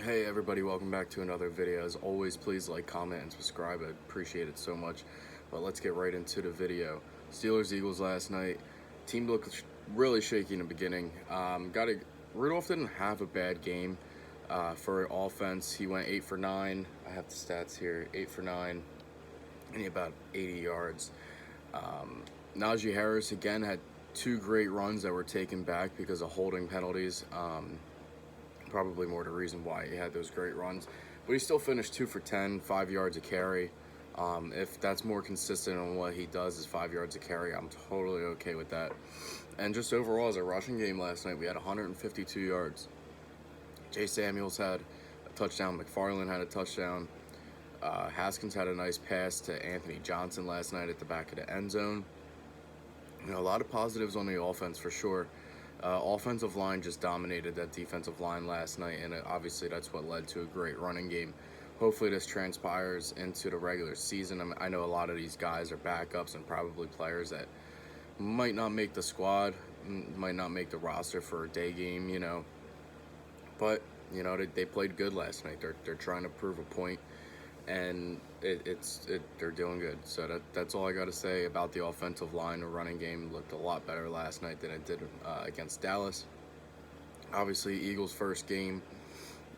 Hey everybody, welcome back to another video. As always, please like, comment, and subscribe. I appreciate it so much. But let's get right into the video. Steelers-Eagles last night. Team looked really shaky in the beginning. Rudolph didn't have a bad game for offense. He went 8 for 9. I have the stats here. 8 for 9. And he had about 80 yards. Najee Harris again had 2 great runs that were taken back because of holding penalties. Probably more the reason why he had those great runs, but he still finished 2 for 10, 5 yards a carry. If that's more consistent on what he does is 5 yards a carry, I'm totally okay with that. And just overall as a rushing game last night, we had 152 yards. Jay Samuels had a touchdown, McFarland had a touchdown, Haskins had a nice pass to Anthony Johnson last night at the back of the end zone. A lot of positives on the offense for sure. Offensive line just dominated that defensive line last night, and obviously that's what led to a great running game. Hopefully this transpires into the regular season. I know a lot of these guys are backups and probably players that might not make the squad, might not make the roster for a day game, But, they played good last night. They're trying to prove a point, and they're doing good. So that's all I got to say about the offensive line. The running game looked a lot better last night than it did against Dallas. Obviously, Eagles' first game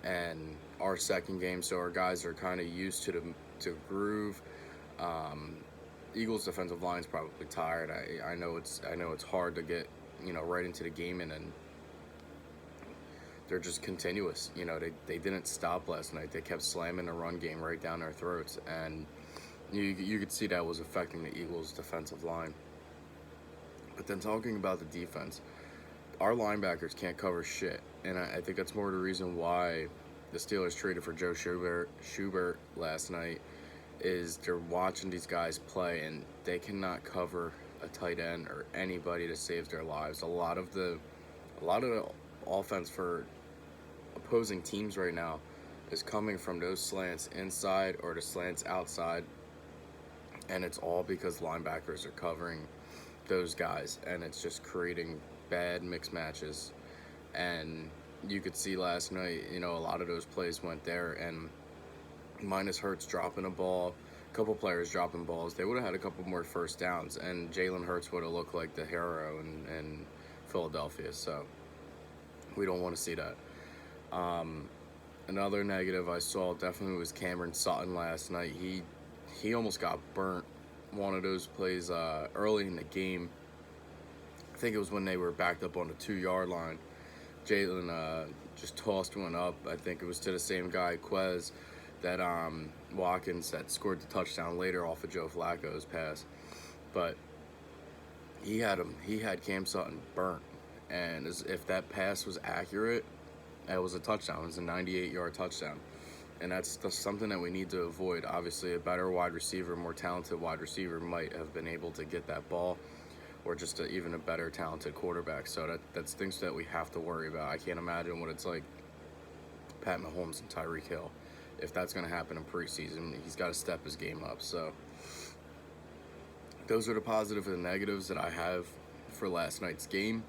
and our second game, so our guys are kind of used to the groove. Eagles' defensive line is probably tired. I know it's hard to get right into the game, and then they're just continuous. They didn't stop last night. They kept slamming the run game right down their throats, and you could see that was affecting the Eagles' defensive line. But then talking about the defense, our linebackers can't cover shit, and I think that's more the reason why the Steelers traded for Joe Schubert last night. Is they're watching these guys play, and they cannot cover a tight end or anybody to save their lives. A lot of the offense for opposing teams right now is coming from those slants inside or the slants outside, and it's all because linebackers are covering those guys, and it's just creating bad mixed matches. And you could see last night, a lot of those plays went there, and minus Hurts dropping a ball, a couple players dropping balls, they would have had a couple more first downs, and Jalen Hurts would have looked like the hero in Philadelphia. So we don't want to see that. Another negative I saw definitely was Cameron Sutton last night. He almost got burnt one of those plays early in the game. I think it was when they were backed up on the 2-yard line. Jalen just tossed one up. I think it was to the same guy, Quez, that Watkins that scored the touchdown later off of Joe Flacco's pass. But he had Cam Sutton burnt. And if that pass was accurate, it was a touchdown. It was a 98-yard touchdown. And that's something that we need to avoid. Obviously, a better wide receiver, more talented wide receiver might have been able to get that ball, or just even a better talented quarterback. So that's things that we have to worry about. I can't imagine what it's like, Pat Mahomes and Tyreek Hill. If that's going to happen in preseason, he's got to step his game up. So those are the positives and negatives that I have for last night's game.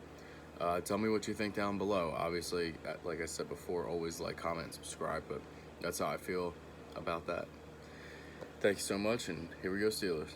Tell me what you think down below. Obviously, like I said before, always like, comment, and subscribe, but that's how I feel about that. Thank you so much, and here we go, Steelers.